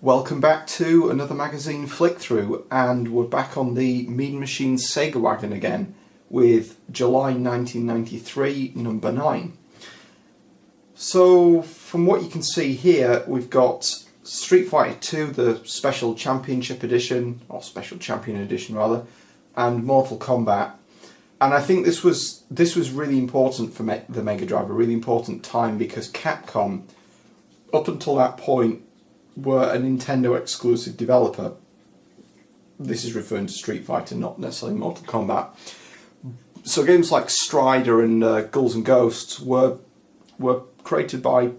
Welcome back to another magazine flick through, and we're back on the Mean Machines Sega wagon again with July 1993 number 9. So from what you can see here, we've got Street Fighter 2, the Special Championship Edition, or Special Champion Edition rather, and Mortal Kombat. And I think this was really important for the Mega Drive, a really important time, because Capcom, up until that point, were a Nintendo exclusive developer. This is referring to Street Fighter, not necessarily Mortal Kombat. So games like Strider and Ghouls and Ghosts were created by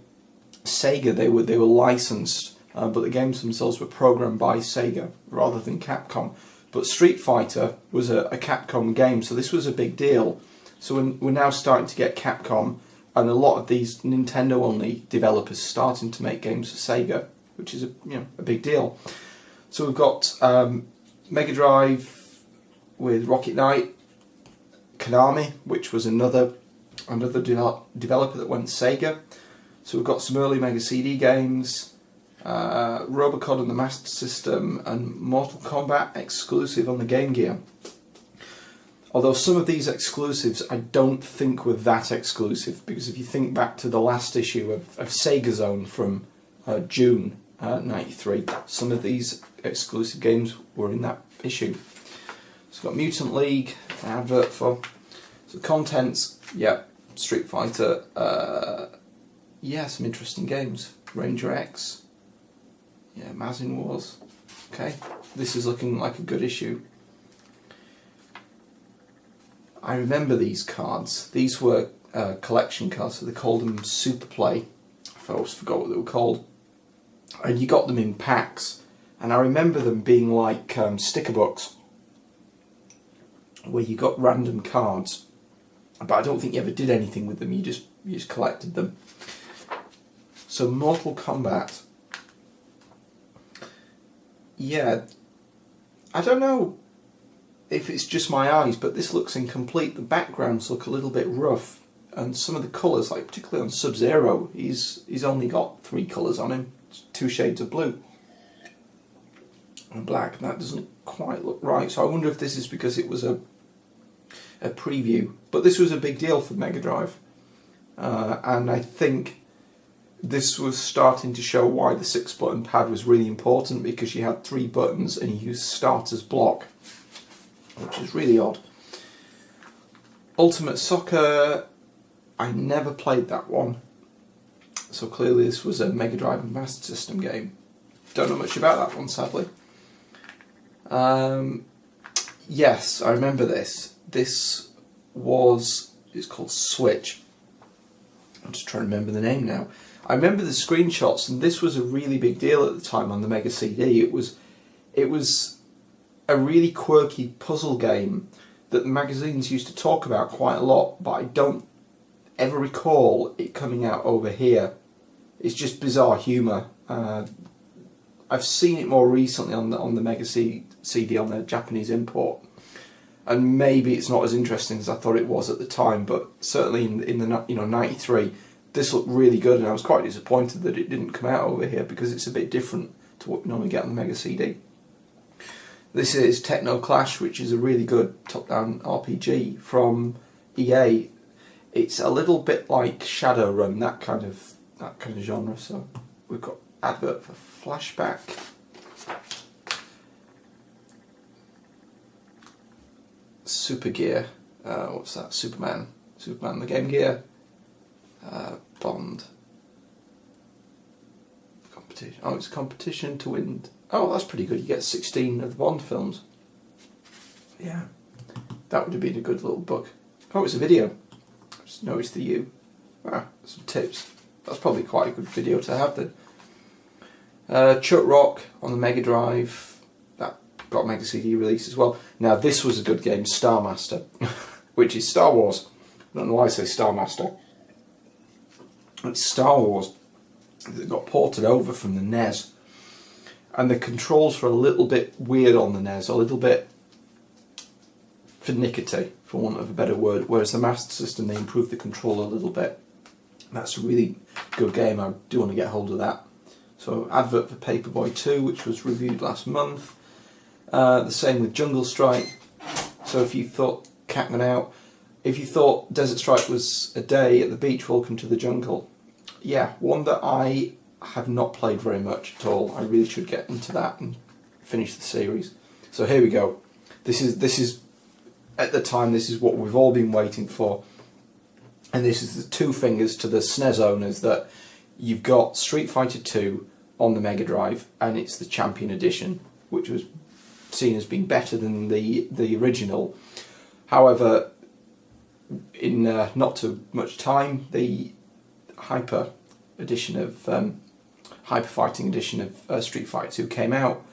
Sega. They were licensed, but the games themselves were programmed by Sega rather than Capcom. But Street Fighter was a Capcom game, so this was a big deal. So we're now starting to get Capcom and a lot of these Nintendo-only developers starting to make games for Sega, which is a big deal. So we've got Mega Drive with Rocket Knight, Konami, which was another developer that went Sega. So we've got some early Mega CD games, Robocod on the Master System, and Mortal Kombat exclusive on the Game Gear. Although some of these exclusives I don't think were that exclusive, because if you think back to the last issue of Sega Zone from June 93, some of these exclusive games were in that issue. So we've got Mutant League, an advert for. So contents, Street Fighter, some interesting games. Ranger X, Mazin Wars. Okay, this is looking like a good issue. I remember these cards. These were collection cards, so they called them Super Play. I always forgot what they were called. And you got them in packs, and I remember them being like sticker books, where you got random cards, but I don't think you ever did anything with them. You just collected them. So Mortal Kombat, I don't know if it's just my eyes, but this looks incomplete. The backgrounds look a little bit rough, and some of the colours, like particularly on Sub-Zero, he's only got 3 colours on him. 2 shades of blue and black, and that doesn't quite look right. So I wonder if this is because it was a preview. But this was a big deal for Mega Drive, and I think this was starting to show why the 6-button pad was really important, because you had 3 buttons and you used start as block, which is really odd. Ultimate Soccer, I never played that one. So clearly this was a Mega Drive and Master System game. Don't know much about that one, sadly. Yes, I remember this. It's called Switch. I'm just trying to remember the name now. I remember the screenshots, and this was a really big deal at the time on the Mega CD. It was a really quirky puzzle game that the magazines used to talk about quite a lot, but I don't ever recall it coming out over here. It's just bizarre humour. I've seen it more recently on the Mega CD on the Japanese import, and maybe it's not as interesting as I thought it was at the time. But certainly in the 93, this looked really good, and I was quite disappointed that it didn't come out over here, because it's a bit different to what we normally get on the Mega CD. This is Techno Clash, which is a really good top-down RPG from EA. It's a little bit like Shadowrun, that kind of genre. So we've got advert for Flashback. Super Gear, what's that? Superman the Game Gear. Bond. Competition. Oh, it's a competition to win. Oh, that's pretty good. You get 16 of the Bond films. Yeah, that would have been a good little book. Oh, it's a video. Just noticed the U. Some tips. That's probably quite a good video to have then. Chuck Rock on the Mega Drive. That got a Mega CD release as well. Now this was a good game, Star Master, which is Star Wars. I don't know why I say Star Master. It's Star Wars. It got ported over from the NES. And the controls were a little bit weird on the NES, a little bit finicky, for want of a better word, whereas the Master System, they improved the control a little bit. That's a really good game. I do want to get hold of that. So advert for Paperboy 2, which was reviewed last month. The same with Jungle Strike. So if you thought Catman Out, if you thought Desert Strike was a day at the beach, welcome to the jungle. Yeah, one that I have not played very much at all. I really should get into that and finish the series. So here we go. This is at the time, this is what we've all been waiting for. And this is the two fingers to the SNES owners that you've got Street Fighter 2 on the Mega Drive, and it's the Champion Edition, which was seen as being better than the original. However, in not too much time, the Hyper edition of Hyper Fighting edition of Street Fighter 2 came out,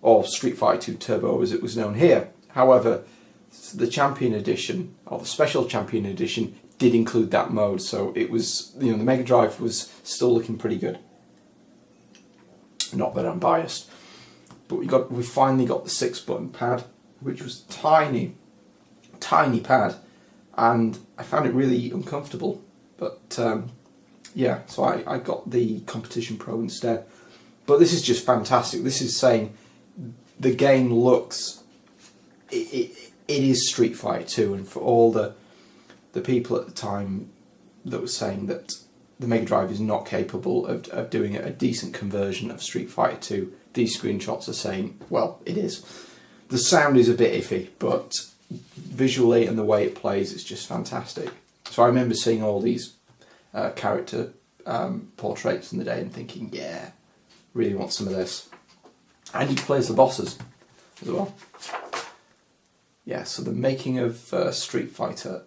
or Street Fighter 2 Turbo as it was known here. However, the Champion Edition, or the Special Champion Edition, did include that mode, so it was, you know, the Mega Drive was still looking pretty good. Not that I'm biased, but we finally got the 6-button pad, which was tiny pad, and I found it really uncomfortable. But yeah, so I got the Competition Pro instead. But this is just fantastic. This is saying the game looks, it is Street Fighter 2, and for all the people at the time that were saying that the Mega Drive is not capable of doing a decent conversion of Street Fighter 2, these screenshots are saying, well, it is. The sound is a bit iffy, but visually and the way it plays, it's just fantastic. So I remember seeing all these character portraits in the day and thinking, yeah, really want some of this. And he plays the bosses as well. Yeah, so the making of Street Fighter.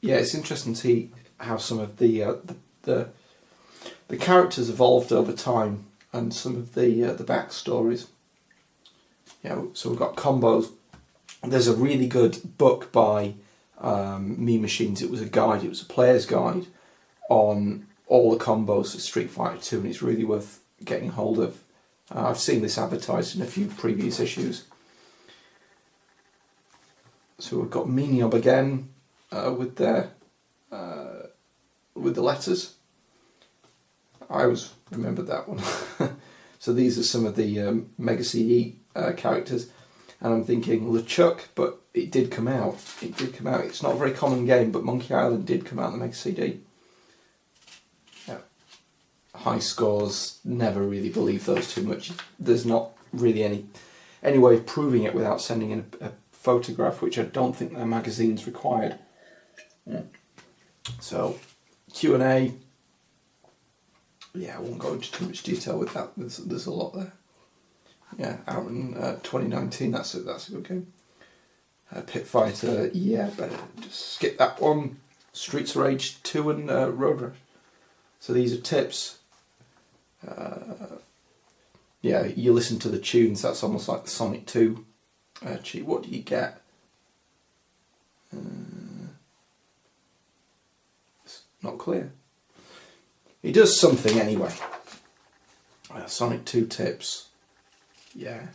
Yeah, it's interesting to see how some of the characters evolved over time, and some of the backstories. Yeah, so we've got combos. There's a really good book by Mean Machines. It was a guide. It was a player's guide on all the combos for Street Fighter 2, and it's really worth getting hold of. I've seen this advertised in a few previous issues. So we've got Miniob again with the letters. I always remembered that one. So these are some of the Mega CD characters, and I'm thinking LeChuck, but it did come out. It did come out. It's not a very common game, but Monkey Island did come out on the Mega CD. Yeah. High scores, never really believe those too much. There's not really any way of proving it without sending in a photograph, which I don't think their magazine's required. Yeah. So Q&A. Yeah, I won't go into too much detail with that. There's a lot there. Yeah, out in 2019. That's a good game. Pit Fighter. Yeah, better just skip that one. Streets of Rage 2 and Road Rash. So these are tips. Yeah, you listen to the tunes. That's almost like the Sonic 2 cheat. What do you get? It's not clear. He does something anyway. Sonic 2 tips. Yeah.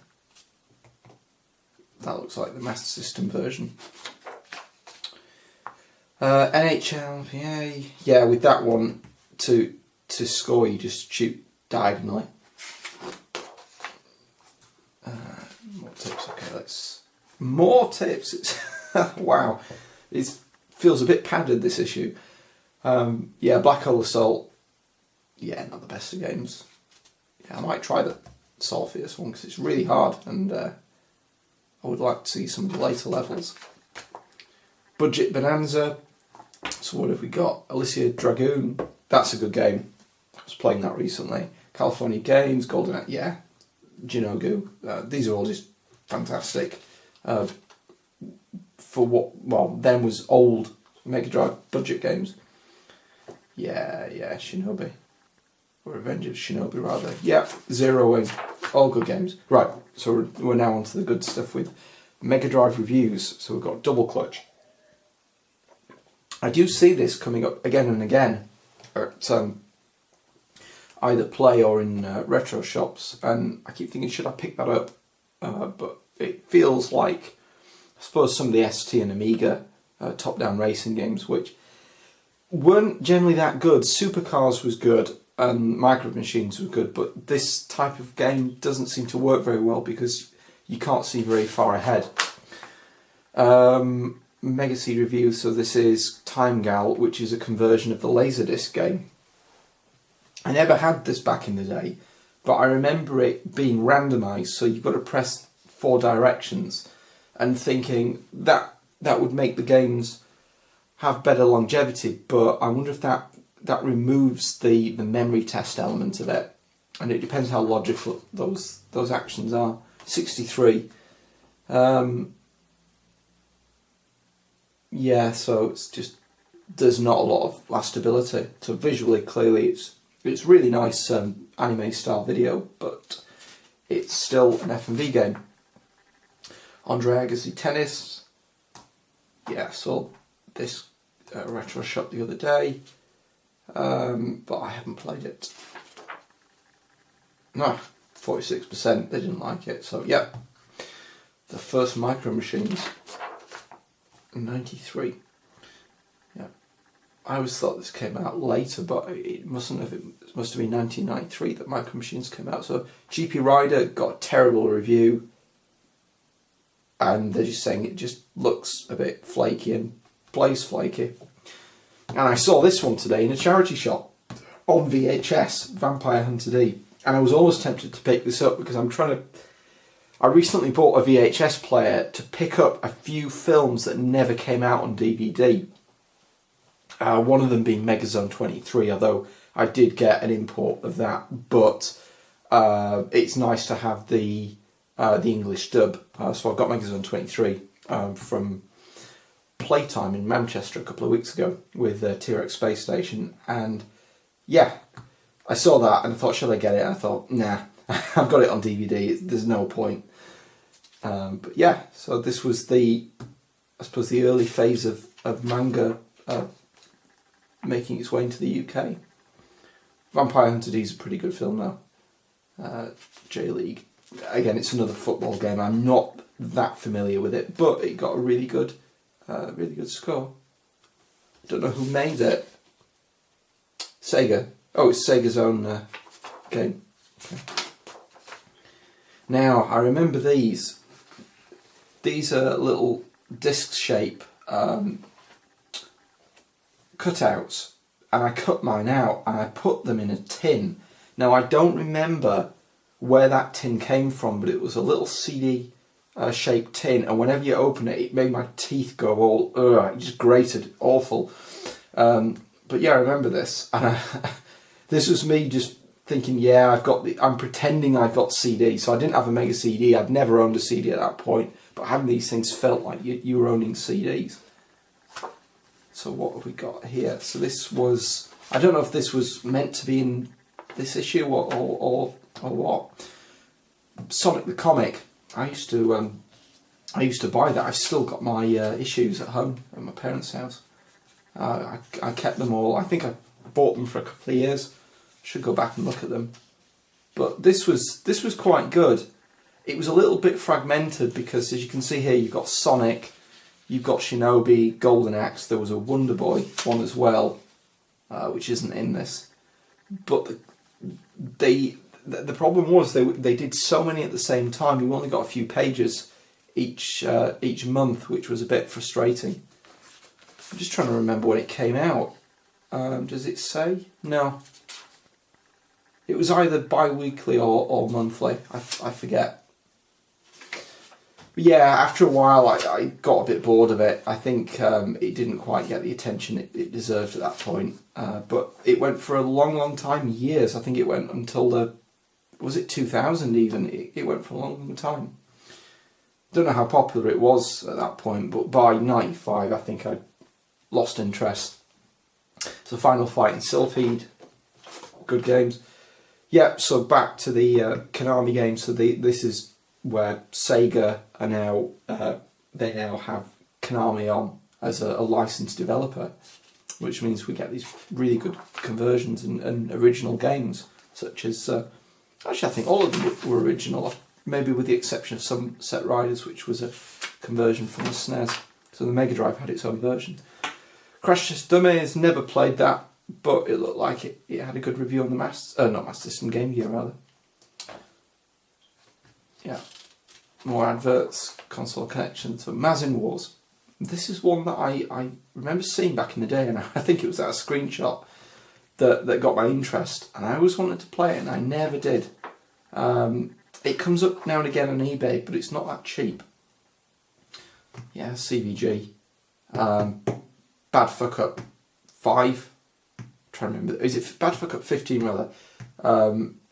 That looks like the Master System version. NHL, yeah, with that one, to score you just shoot diagonally. More tips, okay, more tips! Wow, it feels a bit padded, this issue. Yeah, Black Hole Assault. Yeah, not the best of games. Yeah, I might try the Solpheus one because it's really hard, and I would like to see some of the later levels. Budget Bonanza. So what have we got? Alicia Dragoon. That's a good game. I was playing that recently. California Games, Golden, yeah. Jinogu. These are all just fantastic. For what, well, then was old Mega Drive budget games. Yeah, Shinobi. Or Revenge of Shinobi, rather. Yeah, Zero Wing. All good games. Right, so we're now on to the good stuff with Mega Drive reviews. So we've got Double Clutch. I do see this coming up again and again at either Play or in retro shops, and I keep thinking, should I pick that up? But it feels like, I suppose, some of the ST and Amiga top-down racing games, which weren't generally that good. Supercars was good, Micro Machines were good, but this type of game doesn't seem to work very well because you can't see very far ahead. Mega C review, so this is Time Gal, which is a conversion of the Laserdisc game. I never had this back in the day, but I remember it being randomised, so you've got to press 4 directions, and thinking that would make the games have better longevity, but I wonder if that removes the memory test element of it, and it depends how logical those actions are. 63. Yeah, so it's just, there's not a lot of lastability. So visually, clearly, it's really nice anime style video, but it's still an F&V game. Andre Agassi Tennis. Yeah, so this retro shop the other day, but I haven't played it. No, 46%, they didn't like it. So yeah, the first Micro Machines. 93. Yeah, I always thought this came out later, but it mustn't have. It must have been 1993 that Micro Machines came out. So GP Rider got a terrible review, and they're just saying it just looks a bit flaky and plays flaky. And I saw this one today in a charity shop on VHS, Vampire Hunter D, and I was almost tempted to pick this up because I recently bought a VHS player to pick up a few films that never came out on DVD. One of them being Megazone 23, although I did get an import of that. But it's nice to have the English dub. So I've got Megazone 23 from Playtime in Manchester a couple of weeks ago with T-Rex Space Station. And yeah, I saw that and I thought, should I get it? I thought, nah, I've got it on DVD. There's no point. But yeah, so this was I suppose the early phase of manga making its way into the UK. Vampire Hunter D is a pretty good film now. J-League. Again, it's another football game. I'm not that familiar with it, but it got a really good score. Don't know who made it. Sega. Oh, it's Sega's own game. Okay. Now, I remember these. These are little disc shape cutouts, and I cut mine out and I put them in a tin. Now, I don't remember where that tin came from, but it was a little CD shaped tin, and whenever you open it, it made my teeth go all, it just grated, awful. But yeah, I remember this, and this was me just thinking, yeah, I'm pretending I've got CD. So I didn't have a Mega CD. I'd never owned a CD at that point, but having these things felt like you were owning CDs. So what have we got here? So this was, I don't know if this was meant to be in this issue or what. Sonic the Comic. I used to buy that. I've still got my issues at home at my parents' house. I kept them all. I think I bought them for a couple of years. Should go back and look at them. But this was quite good. It was a little bit fragmented because, as you can see here, you've got Sonic, you've got Shinobi, Golden Axe. There was a Wonder Boy one as well, which isn't in this. But the problem was they did so many at the same time. You only got a few pages each month, which was a bit frustrating. I'm just trying to remember when it came out. Does it say? No. It was either bi-weekly or monthly. I forget. But yeah, after a while I got a bit bored of it. I think it didn't quite get the attention it deserved at that point. But it went for a long time, years. I think it went until was it 2000 even? It went for a long time. Don't know how popular it was at that point, but by 95 I think I lost interest. So Final Fight and Sylphid, good games. Yeah, so back to the Konami games. So this is where Sega are now, they now have Konami on as a licensed developer, which means we get these really good conversions and original games, such as, actually I think all of them were original, maybe with the exception of some Set Riders, which was a conversion from the SNES. So the Mega Drive had its own version. Crash Test Dummies, never played that. but it looked like it had a good review on the not Master System, Game Gear rather. Yeah, more adverts, console connections for Mazin Wars. This is one that I remember seeing back in the day, and I think it was that screenshot that got my interest, and I always wanted to play it, and I never did. It comes up now and again on eBay, but it's not that cheap. Yeah, CVG. Bad Fuck Up 5. I'm trying to remember. Is it Bad Fuck Up 15 rather?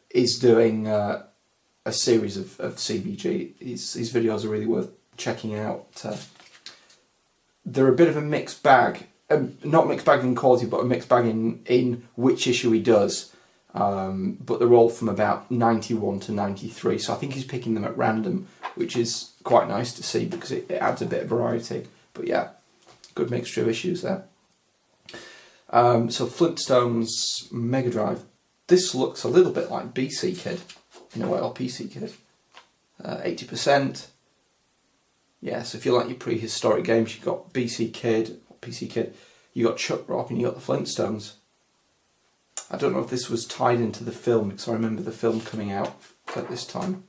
Is doing a series of CVG. His videos are really worth checking out. They're a bit of a mixed bag. Not mixed bag in quality, but a mixed bag in which issue he does. But they're all from about 91 to 93, so I think he's picking them at random, which is quite nice to see because it adds a bit of variety. But yeah, good mixture of issues there. So Flintstones Mega Drive. This looks a little bit like BC Kid, in a way, or PC Kid. 80%. Yeah, so if you like your prehistoric games, you've got BC Kid, PC Kid, you got Chuck Rock, and you got the Flintstones. I don't know if this was tied into the film, because I remember the film coming out at this time.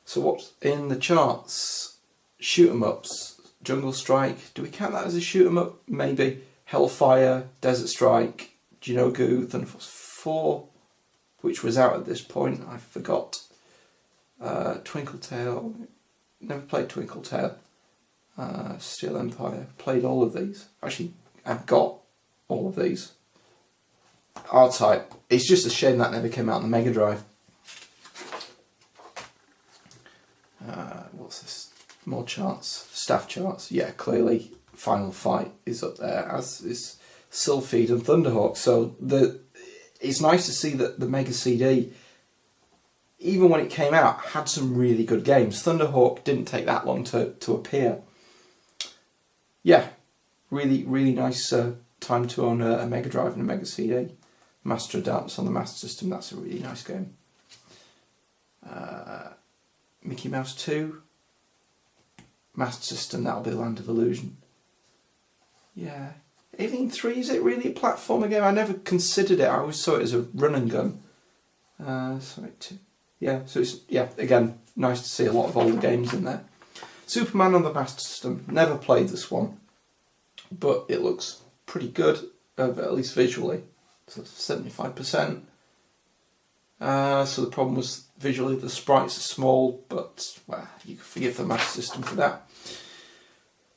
So what's in the charts? Shoot 'em ups, Jungle Strike. Do we count that as a shoot 'em up? Maybe. Hellfire, Desert Strike, Jinogu, Thunder Force 4, which was out at this point. I forgot. Twinkle Tail. Never played Twinkle Tail. Steel Empire. Played all of these. Actually, I've got all of these. R-Type. It's just a shame that never came out on the Mega Drive. What's this? More charts. Staff charts. Yeah, clearly Final Fight is up there, as is Sylpheed and Thunderhawk. So it's nice to see that the Mega CD, even when it came out, had some really good games. Thunderhawk didn't take that long to appear. Yeah, really, really nice time to own a Mega Drive and a Mega CD. Master Dance on the Master System, that's a really nice game. Mickey Mouse 2. Master System, that'll be Land of Illusion. Yeah. Alien 3, is it really a platformer game? I never considered it. I always saw it as a run and gun. Yeah, so it's, yeah, again, nice to see a lot of older games in there. Superman on the Master System. Never played this one, but it looks pretty good, at least visually. So 75%. So the problem was visually the sprites are small, but well, you can forgive the Master System for that.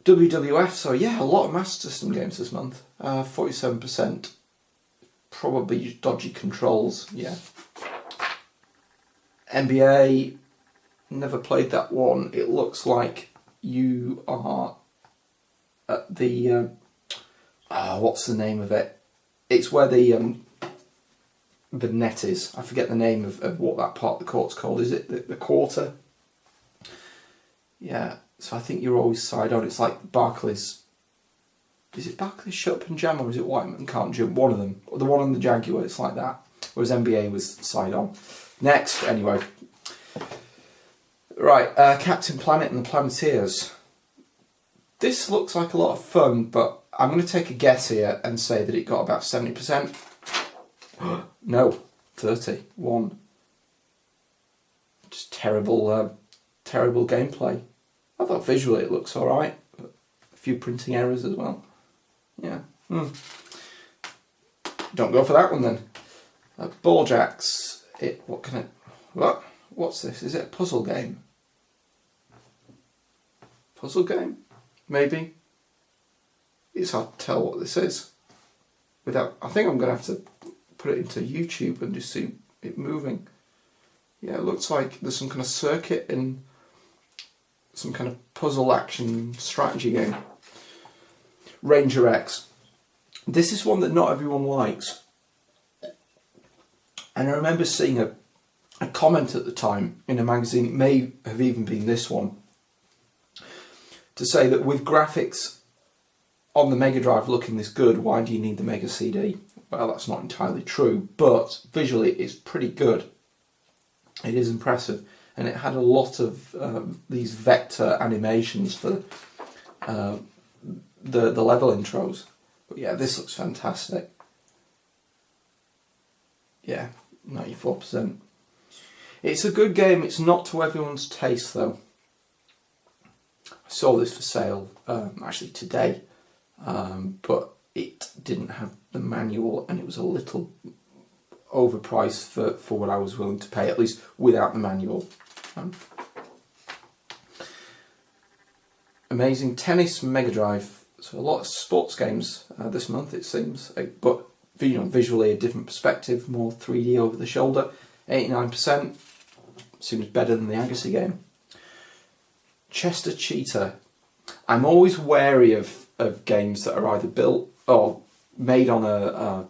WWF, so yeah, a lot of Master System games this month. 47%. Probably dodgy controls, yeah. NBA, never played that one. It looks like you are at the what's the name of it? It's where the net is. I forget the name of what that part of the court's called. Is it the quarter? Yeah. So I think you're always side on. It's like Barclays. Is it Barclays Shut Up and Jam, or is it Whiteman Can't Jump? One of them. Or the one on the Jaguar. It's like that. Whereas NBA was side on. Next, anyway. Right, Captain Planet and the Planeteers. This looks like a lot of fun, but I'm going to take a guess here and say that it got about 70%. No, 31. Just terrible, terrible gameplay. I thought visually it looks alright, but a few printing errors as well. Yeah. Don't go for that one then. Balljacks. What's this? Is it a puzzle game? Puzzle game? Maybe. It's hard to tell what this is. I think I'm going to have to put it into YouTube and just see it moving. Yeah, it looks like there's some kind of circuit in some kind of puzzle action strategy game. Ranger X. This is one that not everyone likes. And I remember seeing a comment at the time in a magazine, it may have even been this one, to say that with graphics on the Mega Drive looking this good, why do you need the Mega CD? Well, that's not entirely true, but visually it's pretty good. It is impressive, and it had a lot of these vector animations for the level intros. But yeah, this looks fantastic. Yeah, 94%. It's a good game. It's not to everyone's taste, though. I saw this for sale actually today, but it didn't have the manual, and it was a little overpriced for what I was willing to pay, at least without the manual. Amazing Tennis Mega Drive. So a lot of sports games this month, it seems, but visually a different perspective, more 3D over the shoulder. 89%, seems better than the Agassi game. Chester Cheetah. I'm always wary of games that are either built or made on a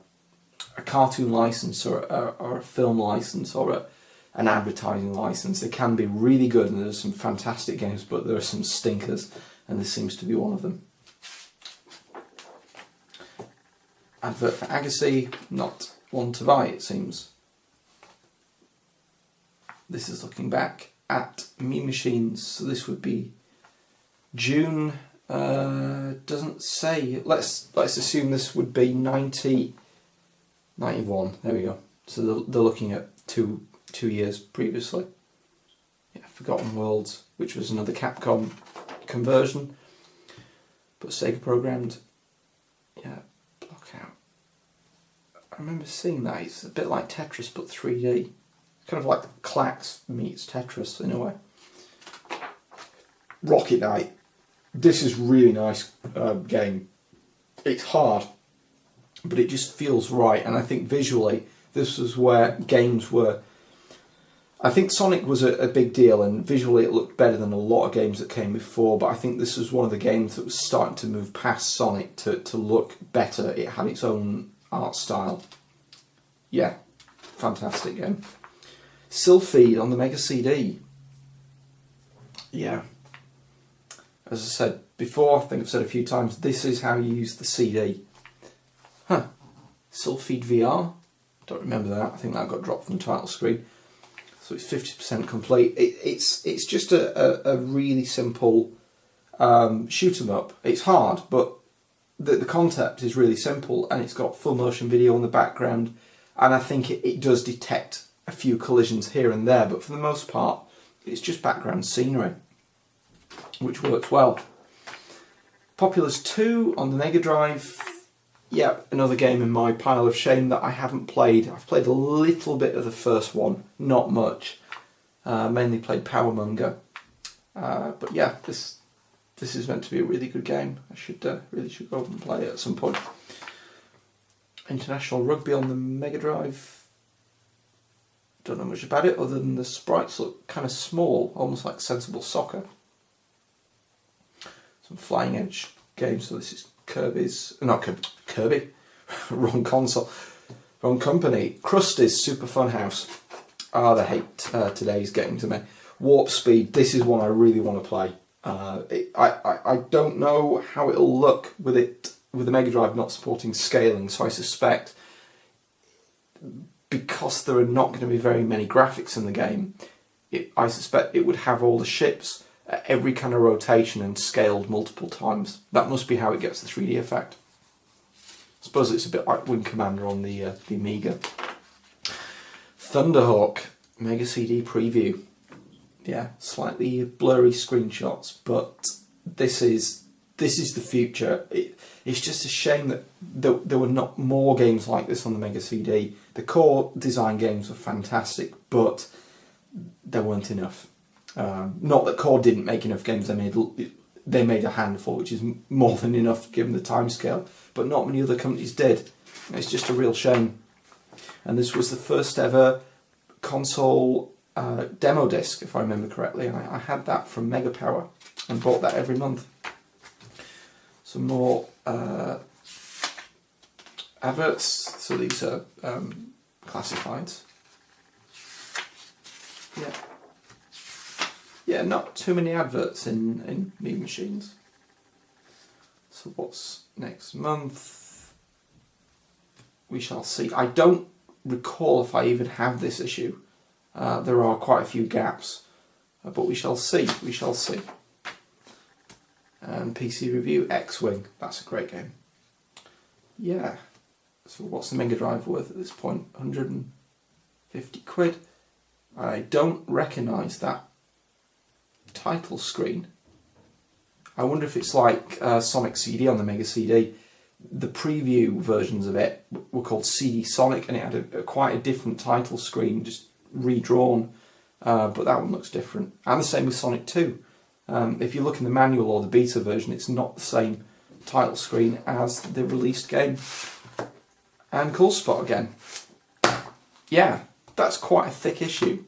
cartoon license or a film license or an advertising license. They can be really good, and there's some fantastic games, but there are some stinkers, and this seems to be one of them. Advert for Agassi, not one to buy, it seems. This is looking back at Mean Machines, so this would be June. Doesn't say. Let's assume this would be 91. There we go. So they're looking at two years previously. Yeah, Forgotten Worlds, which was another Capcom conversion, but Sega programmed. Yeah, block out. I remember seeing that. It's a bit like Tetris, but 3D. Kind of like Clax meets Tetris in a way. Rocket Knight. This is really nice game. It's hard, but it just feels right. And I think visually, this was where games were. I think Sonic was a big deal, and visually it looked better than a lot of games that came before. But I think this was one of the games that was starting to move past Sonic to look better. It had its own art style. Yeah, fantastic game. Sylphid on the Mega CD. Yeah. As I said before, I think I've said a few times, this is how you use the CD. Huh. Sylphid VR? Don't remember that. I think that got dropped from the title screen. So it's 50% complete. It's just a really simple shoot 'em up. It's hard, but the concept is really simple, and it's got full motion video in the background, and I think it does detect a few collisions here and there, but for the most part it's just background scenery, which works well. Populous 2 on the Mega Drive. Yep, another game in my pile of shame that I haven't played. I've played a little bit of the first one, not much. Mainly played Powermonger. But yeah, this is meant to be a really good game. I really should go and play it at some point. International Rugby on the Mega Drive. Don't know much about it other than the sprites look kind of small, almost like Sensible Soccer. Some Flying Edge games. So this is Kirby. Wrong console. Wrong company. Krusty's Super Fun House. The hate today's getting to me. Warp Speed. This is one I really want to play. I don't know how it'll look with the Mega Drive not supporting scaling, so I suspect, because there are not going to be very many graphics in the game, I suspect it would have all the ships at every kind of rotation and scaled multiple times. That must be how it gets the 3D effect. I suppose it's a bit like Wing Commander on the Amiga. Thunderhawk Mega CD preview. Yeah, slightly blurry screenshots, but this is the future. It's just a shame that there were not more games like this on the Mega CD. The core design games were fantastic, but there weren't enough. Not that Core didn't make enough games. They made a handful, which is more than enough given the timescale, but not many other companies did. It's just a real shame. And this was the first ever console demo disc, if I remember correctly, and I had that from Mega Power and bought that every month. Some more adverts. So these are classifieds. Yeah, not too many adverts in Mean Machines. So what's next month? We shall see. I don't recall if I even have this issue. There are quite a few gaps, but we shall see. We shall see. And PC Review, X-Wing. That's a great game. Yeah. So what's the Mega Drive worth at this point? 100 and 50 quid. I don't recognise that title screen. I wonder if it's like Sonic CD on the Mega CD. The preview versions of it were called CD Sonic, and it had quite a different title screen, just redrawn, but that one looks different. And the same with Sonic 2. If you look in the manual or the beta version, it's not the same title screen as the released game. And Cool Spot again. Yeah, that's quite a thick issue.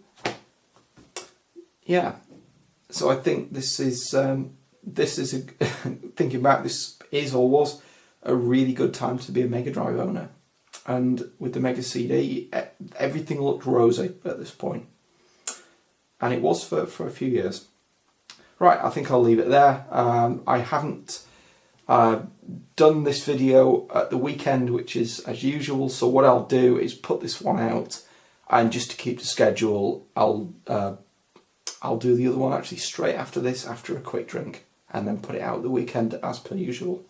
Yeah, so I think this is thinking back, this is or was a really good time to be a Mega Drive owner. And with the Mega CD, everything looked rosy at this point. And it was for a few years. Right, I think I'll leave it there. I haven't done this video at the weekend, which is as usual, so what I'll do is put this one out, and just to keep the schedule, I'll do the other one actually straight after this, after a quick drink, and then put it out the weekend as per usual.